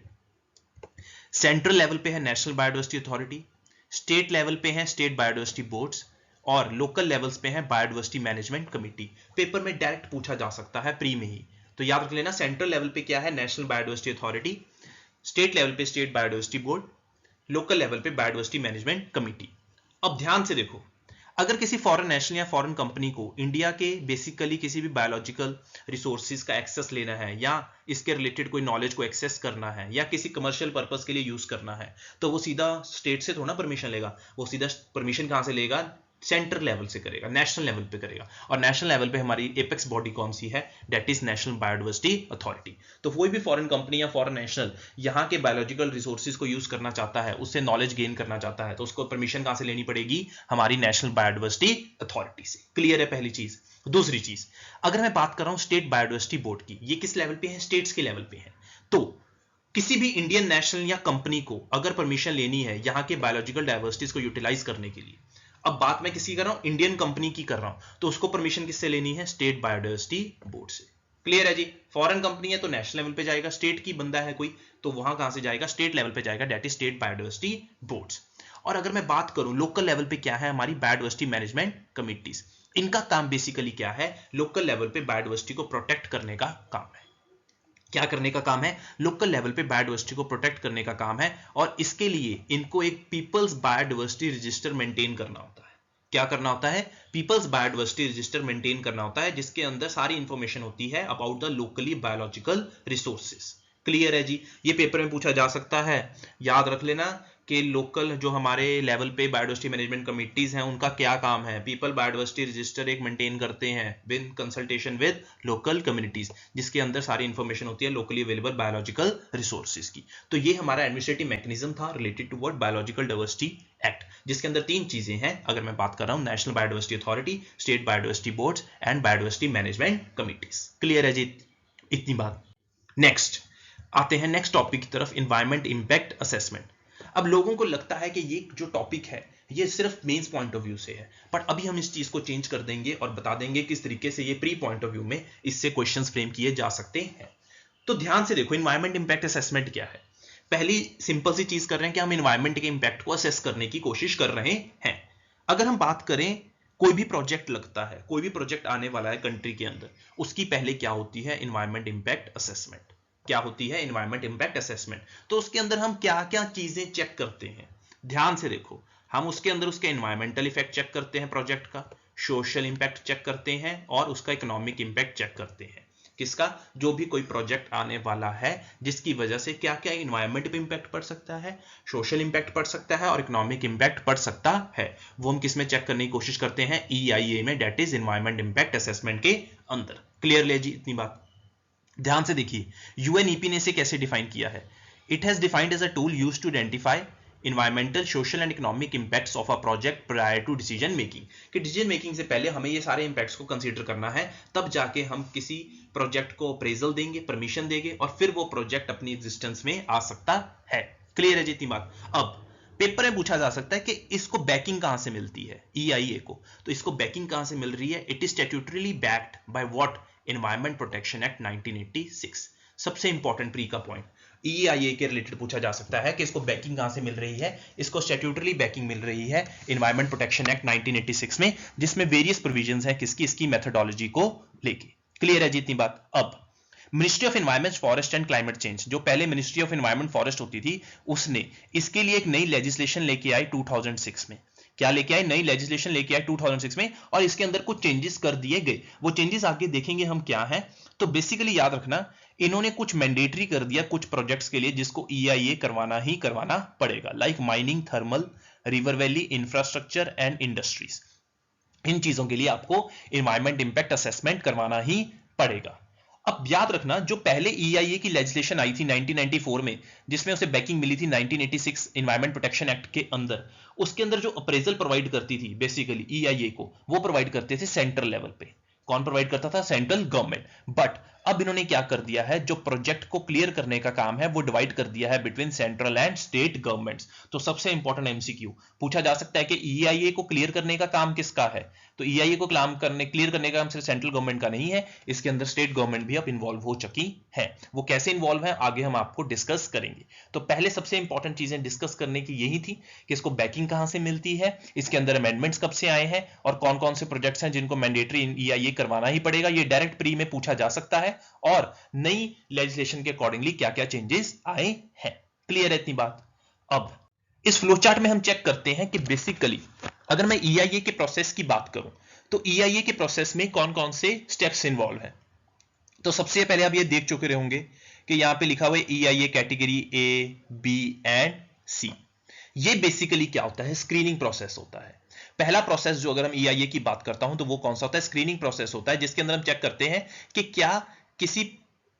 सेंट्रल लेवल पे है national biodiversity authority, state level पे है स्टेट बायोडाइवर्सिटी बोर्ड्स, और लोकल लेवल्स पे है बायोडाइवर्सिटी मैनेजमेंट कमेटी। पेपर में डायरेक्ट पूछा जा सकता है प्री में ही, तो याद रख लेना, सेंट्रल लेवल पे क्या है, national biodiversity authority, state level पे state biodiversity board, local level पे बायोडाइवर्सिटी मैनेजमेंट कमेटी। अब ध्यान से देखो, अगर किसी फॉरेन नेशनल या फॉरेन कंपनी को इंडिया के बेसिकली किसी भी बायोलॉजिकल रिसोर्सेज का एक्सेस लेना है या इसके रिलेटेड कोई नॉलेज को एक्सेस करना है या किसी कमर्शियल पर्पस के लिए यूज करना है, तो वो सीधा स्टेट से थोड़ा परमिशन लेगा, वो सीधा परमिशन कहां से लेगा, सेंट्रल लेवल से करेगा, नेशनल लेवल पे करेगा। और नेशनल लेवल पे हमारी एपेक्स बॉडी कौन सी है, that is national biodiversity authority. तो कोई भी फॉरेन कंपनी या फॉरेन नेशनल यहाँ के बायोलॉजिकल रिसोर्सेज को यूज करना चाहता है, उससे नॉलेज गेन करना चाहता है, तो उसको परमिशन कहां से लेनी पड़ेगी, हमारी नेशनल बायोडाइवर्सिटी अथॉरिटी से। क्लियर है पहली चीज। दूसरी चीज, अगर मैं बात कर रहा हूं स्टेट बायोडाइवर्सिटी बोर्ड की, ये किस लेवल पे है, स्टेट्स के लेवल पे है। तो किसी भी इंडियन नेशनल या कंपनी को अगर परमिशन लेनी है यहाँ के बायोलॉजिकल डाइवर्सिटीज को यूटिलाइज करने के लिए, अब बात मैं किसी कर रहा हूं, इंडियन कंपनी की कर रहा हूं, तो उसको परमिशन किससे लेनी है, स्टेट बायोडाइवर्सिटी बोर्ड से। क्लियर है जी। फॉरेन कंपनी है तो नेशनल लेवल पे जाएगा, स्टेट की बंदा है कोई तो वहां कहां से जाएगा, स्टेट लेवल पे जाएगा, that is state biodiversity boards. और अगर मैं बात करूं लोकल लेवल पे क्या है, हमारी बायोडाइवर्सिटी मैनेजमेंट कमिटीज। इनका काम बेसिकली क्या है, लोकल लेवल पे बायोडाइवर्सिटी को प्रोटेक्ट करने का काम है। क्या करने का काम है, लोकल लेवल पे बायोडाइवर्सिटी को प्रोटेक्ट करने का काम है। और इसके लिए इनको एक पीपल्स बायोडाइवर्सिटी रजिस्टर मेंटेन करना होता है। क्या करना होता है, पीपल्स बायोडाइवर्सिटी रजिस्टर मेंटेन करना होता है, जिसके अंदर सारी इंफॉर्मेशन होती है about the locally biological resources. Clear है जी। ये पेपर में पूछा जा सकता है, याद रख लेना कि लोकल जो हमारे लेवल पे बायोडाइवर्सिटी मैनेजमेंट कमिटीज हैं उनका क्या काम है, पीपल बायोडाइवर्सिटी रजिस्टर एक मेंटेन करते हैं with consultation with local communities, जिसके अंदर सारी इंफॉर्मेशन होती है लोकली अवेलेबल बायोलॉजिकल रिसोर्सेज की। तो ये हमारा एडमिनिस्ट्रेटिव मैकेनिज्म था related to what, biological diversity act, जिसके अंदर 3 चीजें हैं। अगर मैं बात कर रहा हूं, national biodiversity authority, state biodiversity boards and biodiversity management committees. Clear है जी इतनी बात। नेक्स्ट आते हैं नेक्स्ट टॉपिक की तरफ, एनवायरमेंट इंपैक्ट असेसमेंट। अब लोगों को लगता है कि ये जो टॉपिक है ये सिर्फ मेंस पॉइंट ऑफ व्यू से है, पर अभी हम इस चीज को चेंज कर देंगे और बता देंगे किस तरीके से ये प्री पॉइंट ऑफ व्यू में इससे क्वेश्चंस फ्रेम किए जा सकते हैं। तो ध्यान से देखो, एनवायरमेंट इंपैक्ट असेसमेंट क्या है। पहली सिंपल सी चीज कर रहे हैं कि हम एनवायरमेंट के इंपैक्ट को असेस करने की कोशिश कर रहे हैं। अगर हम बात करें, कोई भी प्रोजेक्ट लगता है, कोई भी प्रोजेक्ट आने वाला है कंट्री के अंदर, उसकी पहले क्या होती है, एनवायरमेंट इंपैक्ट असेसमेंट। क्या होती है, एनवायरमेंट इंपैक्ट असेसमेंट। तो उसके अंदर हम क्या क्या चीजें चेक करते हैं, ध्यान से देखो। हम उसके अंदर उसके एनवायरमेंटल इफेक्ट चेक करते हैं प्रोजेक्ट का, सोशल इंपैक्ट चेक करते हैं और उसका इकोनॉमिक इंपैक्ट चेक करते हैं। किसका, जो भी कोई प्रोजेक्ट आने वाला है जिसकी वजह से क्या क्या एनवायरमेंट पे इंपैक्ट पड़ सकता है, सोशल इंपैक्ट पड़ सकता है और इकोनॉमिक इंपैक्ट पड़ सकता है, वो हम किसमें चेक करने की कोशिश करते हैं, EIA में, that is environment impact assessment के अंदर। क्लियर ले जी इतनी बात। ध्यान से देखिए, UNEP ने इसे कैसे डिफाइन किया है। It has defined as a tool used to identify environmental, social and economic impacts of a project prior to decision making। कि डिसीजन मेकिंग से पहले हमें ये सारे इंपैक्ट्स को कंसीडर करना है, तब जाके हम किसी प्रोजेक्ट को अप्रेजल देंगे, परमिशन देंगे और फिर वो प्रोजेक्ट अपनी एग्जिस्टेंस में आ सकता है। क्लियर है जितनी बात। अब पेपर में पूछा जा सकता है कि इसको बैकिंग कहां से मिलती है, EIA को। तो इसको बैकिंग कहां से मिल रही है, it is statutorily backed by what, environment protection act 1986। सबसे इंपॉर्टेंट प्री का पॉइंट, EIA के रिलेटेड पूछा जा सकता है कि इसको बैकिंग कहां से मिल रही है। इसको स्टैट्यूटरी बैकिंग मिल रही है एनवायरमेंट प्रोटेक्शन एक्ट 1986 में, जिसमें वेरियस प्रोविजंस हैं किसकी, इसकी मेथोडोलॉजी को लेके। क्लियर है जितनी बात। अब ministry of environment, forest and climate change, जो पहले मिनिस्ट्री ऑफ एनवायरमेंट फॉरेस्ट होती थी, उसने इसके लिए एक नई लेजिस्लेशन लेके आई 2006 में। क्या लेके आए, नई लेजिस्लेशन लेके आए 2006 में, और इसके अंदर कुछ चेंजेस कर दिए गए। वो चेंजेस आगे देखेंगे हम क्या है। तो बेसिकली याद रखना, इन्होंने कुछ मैंडेटरी कर दिया कुछ प्रोजेक्ट्स के लिए जिसको EIA करवाना ही करवाना पड़ेगा, like mining, thermal, river valley, infrastructure and industries. इन चीजों के लिए आपको एनवायरमेंट इंपैक्ट असेसमेंट करवाना ही पड़ेगा। अब याद रखना, जो पहले EIA की लेजिस्लेशन आई थी 1994 में, जिसमें उसे बैकिंग मिली थी 1986 एनवायरमेंट प्रोटेक्शन एक्ट के अंदर, उसके अंदर जो अप्रेजल प्रोवाइड करती थी बेसिकली EIA को, वो प्रोवाइड करते थे सेंट्रल लेवल पे। कौन प्रोवाइड करता था? Central government. बट अब इन्होंने क्या कर दिया है, जो प्रोजेक्ट को क्लियर करने का काम है वो डिवाइड कर दिया है between central and state governments. तो सबसे इंपॉर्टेंट MCQ पूछा जा सकता है कि EIA को क्लियर करने का काम किसका है? तो EIA को क्लियर करने का काम सिर्फ सेंट्रल गवर्नमेंट का नहीं है, इसके अंदर स्टेट गवर्नमेंट भी अब इन्वॉल्व हो चुकी है। वो कैसे इन्वॉल्व है आगे हम आपको डिस्कस करेंगे। तो पहले सबसे इंपॉर्टेंट चीजें डिस्कस करने की यही थी कि इसको बैकिंग कहां से मिलती है, इसके अंदर अमेंडमेंट्स कब से आए हैं, और कौन कौन से प्रोजेक्ट्स हैं जिनको मैंडेटरी EIA करवाना ही पड़ेगा। ये डायरेक्ट प्री में पूछा जा सकता है, और नई लेजिस्लेशन के अकॉर्डिंगली क्या क्या चेंजेस आए हैं। क्लियर है इतनी बात? अब इस फ्लो चार्ट में हम चेक करते हैं कि बेसिकली अगर मैं EIA के प्रोसेस की बात करूं तो EIA के प्रोसेस में कौन कौन से स्टेप्स इन्वॉल्व हैं। तो सबसे पहले आप ये देख चुके होंगे कि यहां पे लिखा हुआ है EIA category A, B and C। ये बेसिकली क्या होता है? स्क्रीनिंग प्रोसेस होता है। पहला प्रोसेस जो अगर हम EIA की बात करता हूं तो वो कौन सा होता है? स्क्रीनिंग प्रोसेस होता है, जिसके अंदर हम चेक करते हैं कि क्या किसी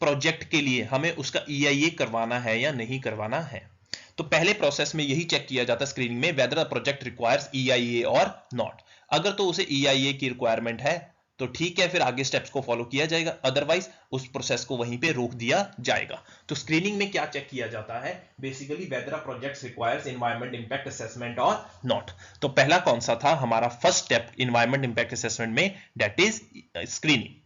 प्रोजेक्ट के लिए हमें उसका EIA करवाना है या नहीं करवाना है। तो पहले प्रोसेस में यही चेक किया जाता है स्क्रीनिंग में, whether the project requires EIA और नॉट। अगर तो उसे EIA की रिक्वायरमेंट है तो ठीक है, फिर आगे स्टेप्स को फॉलो किया जाएगा, अदरवाइज उस प्रोसेस को वहीं पे रोक दिया जाएगा। तो स्क्रीनिंग में क्या चेक किया जाता है? Basically whether a project requires environment impact assessment और नॉट। तो पहला कौन सा था हमारा first step environment impact assessment में? That is screening.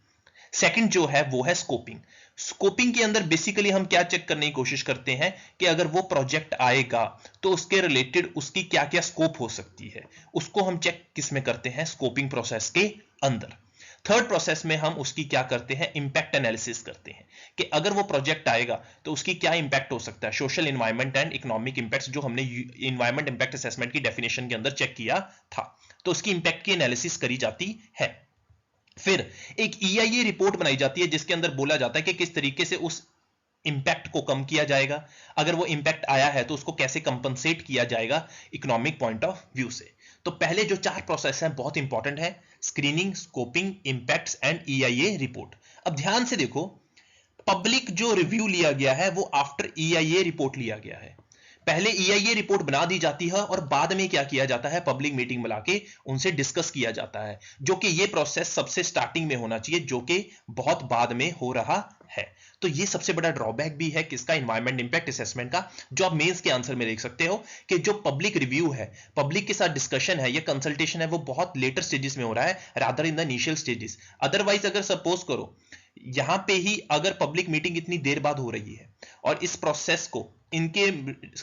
सेकंड जो है वो है स्कोपिंग। स्कोपिंग के अंदर बेसिकली हम क्या चेक करने की कोशिश करते हैं कि अगर वो प्रोजेक्ट आएगा तो उसके रिलेटेड उसकी क्या क्या स्कोप हो सकती है, उसको हम चेक किस में करते हैं? स्कोपिंग प्रोसेस के अंदर। थर्ड प्रोसेस में हम उसकी क्या करते हैं? इंपैक्ट एनालिसिस करते हैं कि अगर वो प्रोजेक्ट आएगा तो उसकी क्या इंपैक्ट हो सकता है, social, environment and economic impacts, जो हमने एनवायरमेंट इंपैक्ट असेसमेंट की डेफिनेशन के अंदर चेक किया था। तो उसकी इंपैक्ट की एनालिसिस करी जाती है। फिर एक EIA रिपोर्ट बनाई जाती है जिसके अंदर बोला जाता है कि किस तरीके से उस इंपैक्ट को कम किया जाएगा, अगर वो इंपैक्ट आया है तो उसको कैसे कंपनसेट किया जाएगा इकोनॉमिक पॉइंट ऑफ व्यू से। तो पहले जो 4 प्रोसेस हैं बहुत इंपॉर्टेंट है: screening, scoping, impacts and EIA report. अब ध्यान से देखो, पब्लिक जो रिव्यू लिया गया है वो आफ्टर EIA रिपोर्ट लिया गया है। पहले EIA रिपोर्ट बना दी जाती है और बाद में क्या किया जाता है? पब्लिक मीटिंग बुला के उनसे डिस्कस किया जाता है, जो कि ये प्रोसेस सबसे स्टार्टिंग में होना चाहिए, जो कि बहुत बाद में हो रहा है। तो ये सबसे बड़ा ड्रॉबैक भी है किसका? एनवायरमेंट इंपैक्ट असेसमेंट का, जो आप मेंस के आंसर में देख सकते हो कि जो पब्लिक रिव्यू है, पब्लिक के साथ डिस्कशन है या कंसल्टेशन है, वो बहुत लेटर स्टेजेस में हो रहा है rather in the initial stages. Otherwise अगर सपोज करो यहां पे ही अगर पब्लिक मीटिंग इतनी देर बाद हो रही है और इस प्रोसेस को, इनके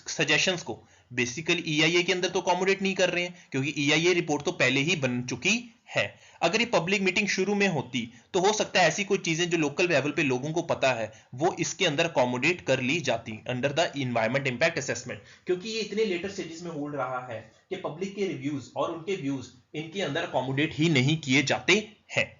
सजेशंस को बेसिकली EIA के अंदर तो अकोमोडेट नहीं कर रहे हैं, क्योंकि EIA रिपोर्ट तो पहले ही बन चुकी है। अगर ये पब्लिक मीटिंग शुरू में होती तो हो सकता है ऐसी कोई चीजें जो लोकल लेवल पे लोगों को पता है वो इसके अंदर अकोमोडेट कर ली जाती under the environment impact assessment, क्योंकि ये इतने लेटर स्टेजेस में हो रहा है कि पब्लिक के रिव्यूज और उनके व्यूज इनके अंदर अकोमोडेट ही नहीं किए जाते हैं।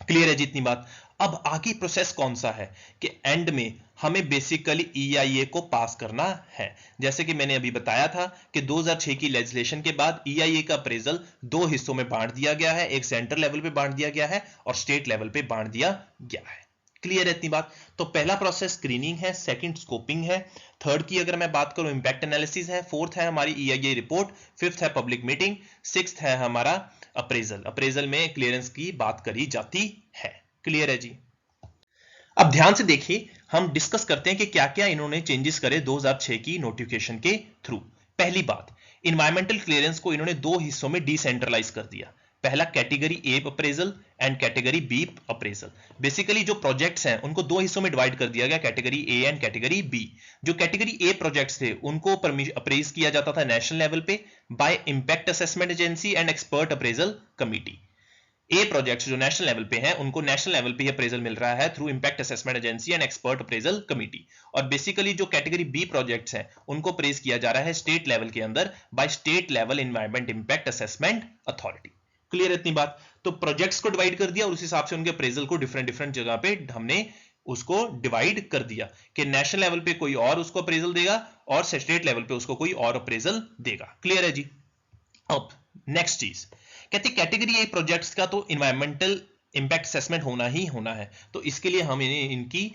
क्लियर है जितनी बात? अब आगे प्रोसेस कौन सा है कि एंड में हमें बेसिकली EIA को पास करना है। जैसे कि मैंने अभी बताया था कि 2006 की लेजिस्लेशन के बाद EIA का अप्रेजल 2 हिस्सों में बांट दिया गया है, एक सेंट्रल लेवल पे बांट दिया गया है और स्टेट लेवल पे बांट दिया गया है। क्लियर है इतनी बात? तो पहला प्रोसेस स्क्रीनिंग है, सेकंड स्कोपिंग है, थर्ड की अगर मैं बात करूं इंपैक्ट एनालिसिस है, फोर्थ है हमारी EIA रिपोर्ट, फिफ्थ है पब्लिक मीटिंग, सिक्स्थ है हमारा अप्रेजल। अप्रेजल में क्लियरेंस की बात करी जाती है। क्लियर है जी? अब ध्यान से देखिए, हम डिस्कस करते हैं कि क्या क्या इन्होंने चेंजेस करे 2006 की नोटिफिकेशन के थ्रू। पहली बात, इन्वायरमेंटल क्लियरेंस को इन्होंने 2 हिस्सों में डिसेंट्रलाइज कर दिया। पहला category A appraisal and category B appraisal. Basically जो प्रोजेक्ट्स हैं उनको 2 हिस्सों में डिवाइड कर दिया गया, category A and category B। जो कैटेगरी A प्रोजेक्ट्स थे उनको अप्रेज किया जाता था नेशनल लेवल पे by impact assessment agency and expert appraisal committee. A projects जो नेशनल लेवल पे हैं उनको नेशनल लेवल पे अप्रेजल मिल रहा है through impact assessment agency and expert appraisal committee. और बेसिकली जो कैटेगरी बी प्रोजेक्ट्स हैं उनको अप्रेज किया जा रहा है स्टेट लेवल के अंदर by state level environment impact assessment authority. Clear इतनी बात? तो प्रोजेक्ट्स को डिवाइड कर दिया और उस हिसाब से उनके अप्रेजल को डिफरेंट डिफरेंट जगह पे हमने उसको डिवाइड कर दिया कि नेशनल लेवल पे कोई और उसको अप्रेजल देगा और स्टेट लेवल पे उसको कोई और अप्रेजल देगा। क्लियर है जी? अब नेक्स्ट चीज कहते कैटेगरी ए प्रोजेक्ट्स का तो इन्वायरमेंटल इंपैक्ट असेसमेंट होना ही होना है, तो इसके लिए हमें इनकी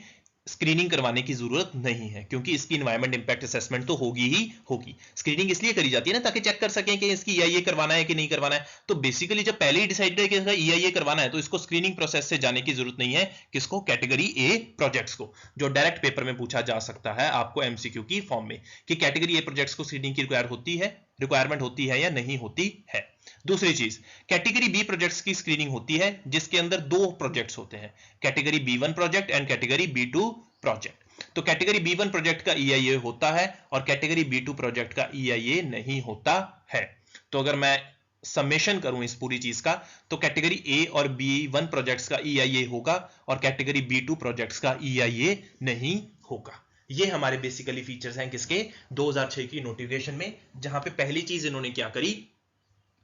स्क्रीनिंग करवाने की जरूरत नहीं है क्योंकि इसकी इन्वायरमेंट इंपैक्ट असेसमेंट तो होगी ही होगी। स्क्रीनिंग इसलिए करी जाती है ना ताकि चेक कर सकें कि इसकी ईआईए करवाना है कि नहीं करवाना है। तो बेसिकली जब पहले ही डिसाइड है कि इसका ईआईए करवाना है तो इसको स्क्रीनिंग प्रोसेस से जाने की जरूरत नहीं है। किसको? कैटेगरी ए प्रोजेक्ट्स को, जो डायरेक्ट पेपर में पूछा जा सकता है आपको एमसीक्यू की फॉर्म में कि कैटेगरी ए प्रोजेक्ट्स को स्क्रीनिंग की रिक्वायरमेंट होती है या नहीं होती है। दूसरी चीज, कैटेगरी बी प्रोजेक्ट्स की स्क्रीनिंग होती है जिसके अंदर दो प्रोजेक्ट्स होते हैं, category B1 project and category बी2 project. तो कैटेगरी बी1 प्रोजेक्ट का ईआईए होता है और कैटेगरी बी2 प्रोजेक्ट का ईआईए नहीं होता है। तो अगर मैं समेशन करूं इस पूरी चीज का तो कैटेगरी ए और बी1 प्रोजेक्ट्स का ईआईए होगा और कैटेगरी बी2 प्रोजेक्ट्स का ईआईए नहीं होगा। ये हमारे बेसिकली फीचर्स हैं किसके? 2006 की नोटिफिकेशन में, जहां पे पहली चीज इन्होंने क्या करी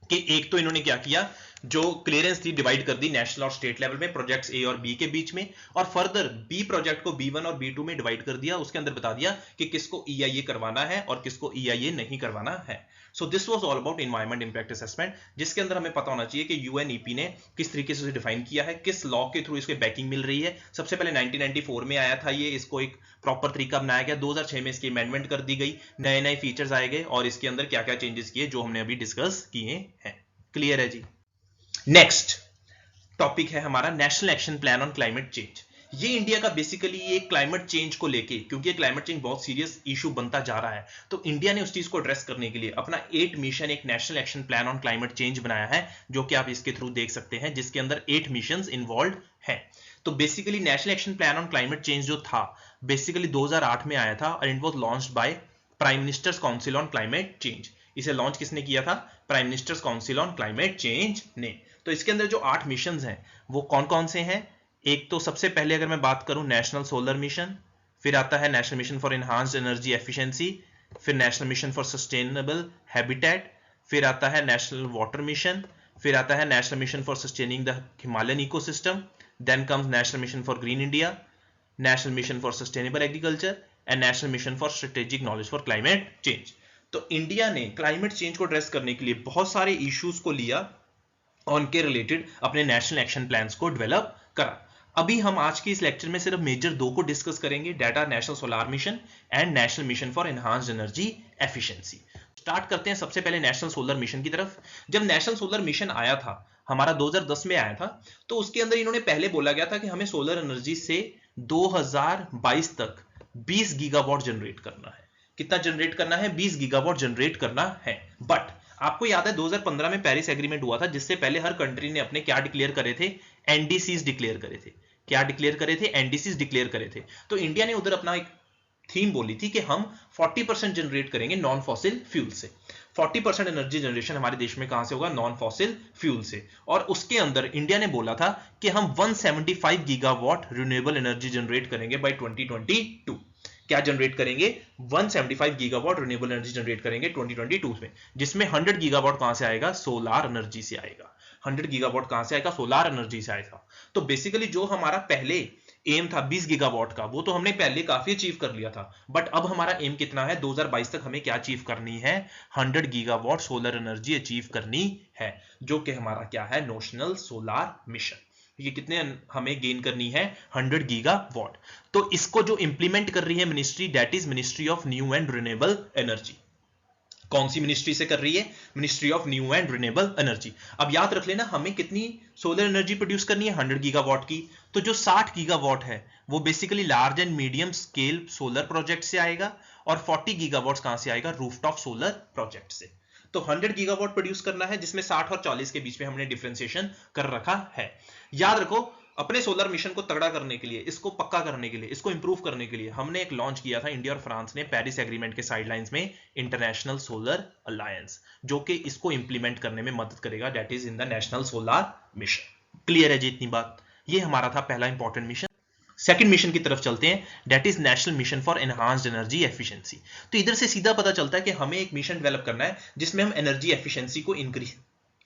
कि एक तो इन्होंने क्या किया, जो क्लियरेंस थी डिवाइड कर दी नेशनल और स्टेट लेवल में प्रोजेक्ट्स ए और बी के बीच में, और फर्दर बी प्रोजेक्ट को बी1 और बी2 में डिवाइड कर दिया। उसके अंदर बता दिया कि किसको ईआईए करवाना है और किसको ईआईए नहीं करवाना है। So this was all about environment impact assessment, जिसके अंदर हमें पता होना चाहिए कि यूएनईपी ने किस तरीके से डिफाइन किया है, किस लॉ के थ्रू इसको बैकिंग मिल रही है। सबसे पहले 1994 में आया था ये, इसको एक प्रॉपर तरीका बनाया गया। 2006 में इसकी अमेंडमेंट कर दी गई, नए नए फीचर्स आए गए और इसके अंदर क्या क्या चेंजेस किए जो हमने अभी डिस्कस किए हैं। क्लियर है जी? नेक्स्ट टॉपिक है हमारा national action plan on climate change. ये इंडिया का बेसिकली ये क्लाइमेट चेंज को लेके, क्योंकि क्लाइमेट चेंज बहुत सीरियस इशू बनता जा रहा है, तो इंडिया ने उस चीज को एड्रेस करने के लिए अपना 8 मिशन एक national action plan on climate change बनाया है, जो कि आप इसके थ्रू देख सकते हैं, जिसके अंदर 8 मिशंस इन्वॉल्व हैं। तो basically national action plan on climate change जो था बेसिकली 2008 में आया था और it was launched by prime ministers council on climate change. इसे लॉन्च किसने किया था? Prime ministers council on climate change ने। तो इसके अंदर जो 8 मिशंस हैं वो कौन कौन से हैं? एक तो सबसे पहले अगर मैं बात करूं नेशनल सोलर मिशन, फिर आता है national mission for enhanced energy efficiency, फिर national mission for sustainable habitat, फिर आता है नेशनल वाटर मिशन, फिर आता है national mission for sustaining the Himalayan ecosystem, then comes national mission for green India, national mission for sustainable agriculture and national mission for strategic knowledge for climate change. तो India ने climate change को address करने के लिए बहुत सारे issues को लिया और उनके रिलेटेड अपने नेशनल एक्शन प्लान्स को डेवलप करा। अभी हम आज की इस लेक्चर में सिर्फ मेजर दो को डिस्कस करेंगे, data national solar mission and national mission for enhanced energy efficiency. Start करते हैं सबसे पहले नेशनल सोलर मिशन की तरफ। जब नेशनल सोलर मिशन आया था हमारा 2010 में आया था, तो उसके अंदर इन्होंने पहले बोला गया था कि हमें सोलर एनर्जी से 2022 तक 20 गीगावाट जनरेट करना है। कितना जनरेट करना है? 20 गीगावाट जनरेट करना है। बट आपको याद है 2015 में पेरिस एग्रीमेंट हुआ था, जिससे पहले हर कंट्री ने अपने क्या डिक्लेयर करे थे? एनडीसीज डिक्लेयर करे थे। क्या डिक्लेयर करे थे? एनडीसीज डिक्लेयर करे थे। तो इंडिया ने उधर अपना एक थीम बोली थी कि हम 40% जनरेट करेंगे नॉन फॉसिल फ्यूल से। 40% एनर्जी जनरेशन हमारे देश में कहां से होगा? नॉन फॉसिल फ्यूल से। और उसके अंदर इंडिया ने बोला था कि हम 175 गीगावाट रिन्यूएबल एनर्जी जनरेट करेंगे बाय 2022। क्या जनरेट करेंगे? 175 गीगावाट रिन्यूएबल एनर्जी जनरेट करेंगे 2022 में, जिसमें 100 गीगावाट कहां से आएगा? सोलार एनर्जी से आएगा। 100 गीगावाट कहां से आएगा? सोलार एनर्जी से आएगा। तो बेसिकली जो हमारा पहले एम था 20 गीगावाट का, वो तो हमने पहले काफी अचीव कर लिया था। बट अब हमारा एम कितना है? 2022 तक हमें क्या अचीव करनी है? 100 गीगावाट सोलर एनर्जी अचीव करनी है, जो कि हमारा क्या है? National solar mission. ये कितने हमें गेन करनी है? 100 गीगावाट। तो इसको जो इंप्लीमेंट कर रही है ministry, that is ministry of new and renewable energy. कौन सी मिनिस्ट्री से कर रही है? Ministry of new and renewable energy. अब याद रख लेना हमें कितनी सोलर एनर्जी प्रोड्यूस करनी है? 100 गीगावाट की। तो जो 60 गीगावाट है वो basically large and medium scale solar project से आएगा और 40 गीगावाट कहां से आएगा? रूफटॉप सोलर प्रोजेक्ट से। तो 100 गीगावाट प्रोड्यूस करना है, जिसमें 60 और 40 के बीच में हमने डिफरेंशिएशन कर रखा है। याद रखो अपने सोलर मिशन को तगड़ा करने के लिए, इसको पक्का करने के लिए, इसको इंप्रूव करने के लिए हमने एक लॉन्च किया था इंडिया और फ्रांस ने पेरिस एग्रीमेंट के साइडलाइंस में इंटरनेशनल सोलर अलायंस, जो कि इसको इंप्लीमेंट करने में मदद करेगा, that is in the national solar mission. Clear है जी इतनी बात? ये हमारा था पहला इंपॉर्टेंट मिशन। सेकंड मिशन की तरफ चलते हैं, that is national mission for enhanced energy efficiency. तो इधर से सीधा पता चलता है कि हमें एक मिशन डेवलप करना है जिसमें हम एनर्जी एफिशिएंसी को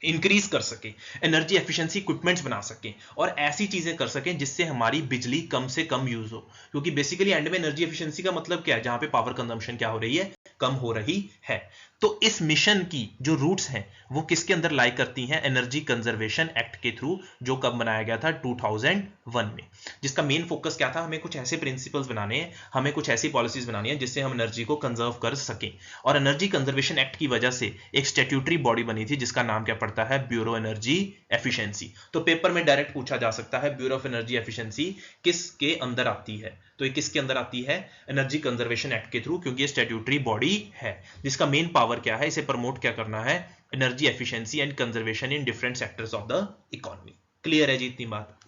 इंक्रीज कर सके, एनर्जी एफिशिएंसी इक्विपमेंट्स बना सकें और ऐसी चीजें कर सकें जिससे हमारी बिजली कम से कम यूज हो। क्योंकि बेसिकली एंड में एनर्जी एफिशिएंसी का मतलब क्या है, जहां पे पावर कंजम्पशन क्या हो रही है, कम हो रही है। तो इस मिशन की जो रूट्स हैं वो किसके अंदर लाई करती हैं, एनर्जी कंजर्वेशन एक्ट के थ्रू, जो कब बनाया गया था, 2001 में। जिसका मेन फोकस क्या था, हमें कुछ ऐसे प्रिंसिपल्स बनाने हैं, हमें कुछ ऐसी पॉलिसीज बनानी है जिससे हम एनर्जी को कंजर्व कर सकें। और एनर्जी कंजर्वेशन एक्ट की वजह से एक स्टैट्यूटरी बॉडी बनी थी जिसका नाम क्या पड़ता है, ब्यूरो एनर्जी एफिशिएंसी। तो पेपर में डायरेक्ट पूछा जा सकता है ब्यूरो ऑफ एनर्जी एफिशिएंसी किसके अंदर आती है, तो ये किसके अंदर आती है, एनर्जी कंजर्वेशन एक्ट के थ्रू, क्योंकि ये स्टैट्यूटरी बॉडी है जिसका मेन पावर क्या है, इसे प्रमोट क्या करना है, energy efficiency and conservation in different sectors of the economy. Clear है जी इतनी बात?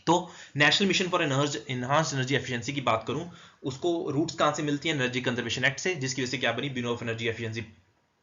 तो national mission for enhanced energy efficiency की बात करूं, उसको रूट्स कहां से मिलती है, एनर्जी कंजर्वेशन एक्ट से, जिसकी वजह से क्या बनी, ब्यूरो ऑफ एनर्जी एफिशिएंसी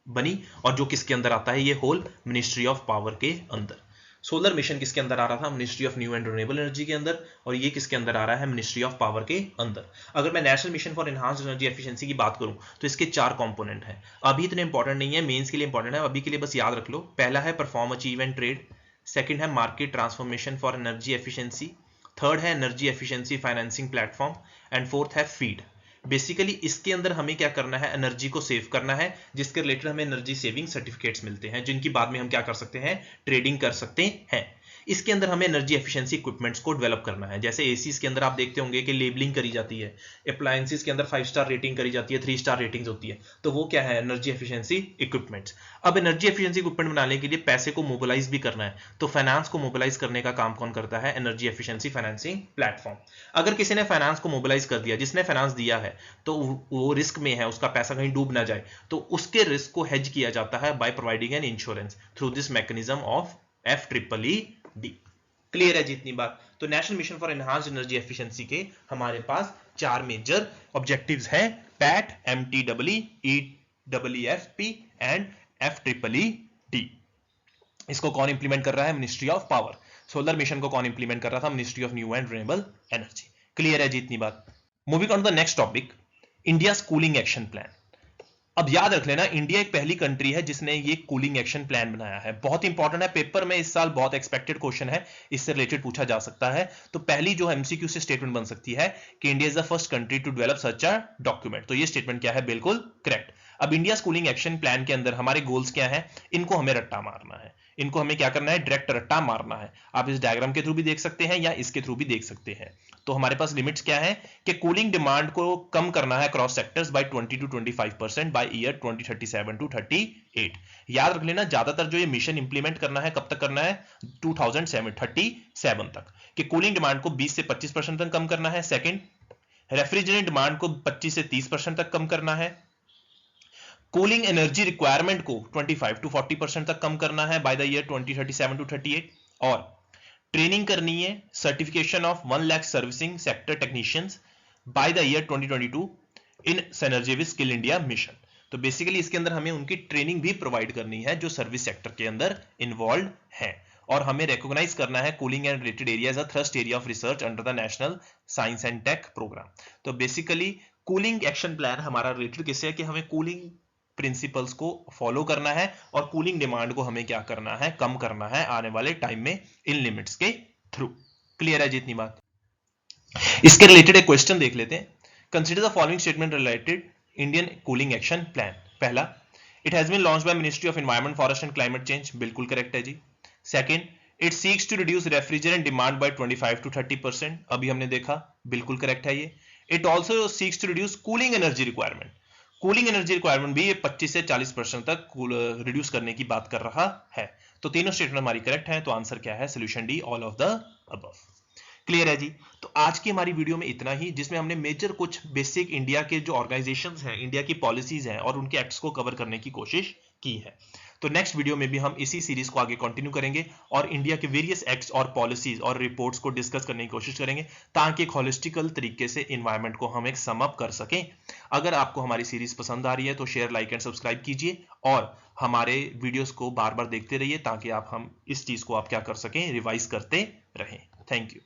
बनी, और जो किसके अंदर आता है, ये होल मिनिस्ट्री ऑफ पावर के अंदर। सोलर मिशन किसके अंदर आ रहा था, ministry of new and renewable energy के अंदर, और ये किसके अंदर आ रहा है, मिनिस्ट्री ऑफ पावर के अंदर। अगर मैं national mission for enhanced energy efficiency की बात करूं तो इसके 4 कंपोनेंट हैं। अभी इतने इंपॉर्टेंट नहीं है, मेंस के लिए इंपॉर्टेंट है, अभी के लिए बस याद रख लो। पहला है perform, achieve and trade. Second है market transformation for energy efficiency. Third है energy efficiency financing platform, and fourth है फीड। बेसिकली इसके अंदर हमें क्या करना है, एनर्जी को सेव करना है, जिसके रिलेटेड हमें एनर्जी सेविंग सर्टिफिकेट्स मिलते हैं, जिनकी बाद में हम क्या कर सकते हैं, ट्रेडिंग कर सकते हैं। इसके अंदर हमें एनर्जी एफिशिएंसी इक्विपमेंट्स को डेवलप करना है। जैसे एसीज के अंदर आप देखते होंगे कि लेबलिंग करी जाती है, अप्लायंसेस के अंदर 5 स्टार रेटिंग करी जाती है, 3 स्टार रेटिंग्स होती है, तो वो क्या है, एनर्जी एफिशिएंसी इक्विपमेंट्स। अब एनर्जी एफिशिएंसी इक्विपमेंट बनाने के लिए पैसे को मोबिलाइज भी करना है, तो फाइनेंस को मोबिलाइज करने का काम कौन करता है, एनर्जी एफिशिएंसी फाइनेंसिंग प्लेटफॉर्म। अगर किसी ने फाइनेंस को मोबिलाइज कर दिया, जिसने फाइनेंस दिया है तो वो रिस्क में है, उसका पैसा कहीं डूब ना जाए, तो उसके रिस्क को हेज किया जाता है by providing an insurance through this mechanism of FEED। Clear है जितनी बात? तो national mission for enhanced energy efficiency के हमारे पास 4 मेजर ऑब्जेक्टिव्स हैं, PAT, MTEE, EEFP and FEED। इसको कौन इंप्लीमेंट कर रहा है, ministry of power. Solar mission को कौन इंप्लीमेंट कर रहा था, ministry of new and renewable energy. Clear है जितनी बात? Moving on to the next topic, India cooling action plan. अब याद रख लेना, इंडिया एक पहली कंट्री है जिसने ये कूलिंग एक्शन प्लान बनाया है। बहुत इंपॉर्टेंट है, पेपर में इस साल बहुत एक्सपेक्टेड क्वेश्चन है, इससे रिलेटेड पूछा जा सकता है। तो पहली जो एमसीक्यू से स्टेटमेंट बन सकती है कि India is the first country to develop such a document, तो ये स्टेटमेंट क्या है, बिल्कुल करेक्ट। अब इंडिया कूलिंग एक्शन प्लान के अंदर हमारे गोल्स क्या है, इनको हमें रट्टा मारना है, इनको हमें क्या करना है, डायरेक्ट रट्टा मारना है। आप इस डायग्राम के थ्रू भी देख सकते हैं या इसके थ्रू भी देख सकते हैं। तो हमारे पास लिमिट्स क्या है कि कूलिंग डिमांड को कम करना है cross sectors by 20 to 25% by year 2037 to 38। याद रख लेना, ज्यादातर जो ये मिशन इंप्लीमेंट करना है कब तक करना है, 2037 तक, कि कूलिंग डिमांड को 20 से 25% तक कम करना है। सेकंड, रेफ्रिजरेंट डिमांड को 25 से 30% तक कम करना है। कूलिंग एनर्जी रिक्वायरमेंट को 25 to 40% तक कम करना है बाय द ईयर 2037 to 38। और ट्रेनिंग करनी है, certification of 1 lakh servicing sector technicians by the year 2022 in synergy with skill India mission. तो बेसिकली इसके अंदर हमें उनकी ट्रेनिंग भी प्रोवाइड करनी है जो सर्विस सेक्टर के अंदर इन्वॉल्व है, और हमें रिकॉग्नाइज करना है cooling and related area as a thrust area of research under the national science and tech programme. तो बेसिकली कूलिंग एक्शन प्लान हमारा रिलेटेड किससे है कि हमें कूलिंग प्रिंसिपल्स को फॉलो करना है और कूलिंग डिमांड को हमें क्या करना है, कम करना है आने वाले टाइम में इन लिमिट्स के थ्रू। क्लियर है जितनी बात? इसके रिलेटेड एक क्वेश्चन देख लेते हैं। Consider the following statement related Indian cooling action plan. पहला, it has been launched by ministry of environment, forest and climate change, बिल्कुल करेक्ट है जी। Second, it seeks to reduce refrigerant demand by 25 to 30%, अभी हमने देखा, बिल्कुल correct है ये। It also seeks to reduce cooling energy requirement, cooling energy requirement भी 25 से 40% तक रिड्यूस करने की बात कर रहा है। तो तीनों स्टेटमेंट हमारी करेक्ट है, तो आंसर क्या है, solution D, all of the above. Clear है जी? तो आज की हमारी वीडियो में इतना ही, जिसमें हमने मेजर कुछ बेसिक इंडिया के जो ऑर्गेनाइजेशंस हैं, इंडिया की पॉलिसीज हैं और उनके एक्ट्स को कवर करने की कोशिश की है। तो नेक्स्ट वीडियो में भी हम इसी सीरीज को आगे कंटिन्यू करेंगे और इंडिया के वेरियस एक्ट्स और पॉलिसीज और रिपोर्ट्स को डिस्कस करने की कोशिश करेंगे, ताकि एक होलिस्टिकल तरीके से एनवायरनमेंट को हम एक सम अप कर सकें। अगर आपको हमारी सीरीज पसंद आ रही है तो शेयर, लाइक एंड सब्सक्राइब कीजिए और हमारे वीडियोस को बार बार देखते रहिए ताकि हम इस चीज को आप क्या कर सकें, रिवाइज करते रहें। Thank you.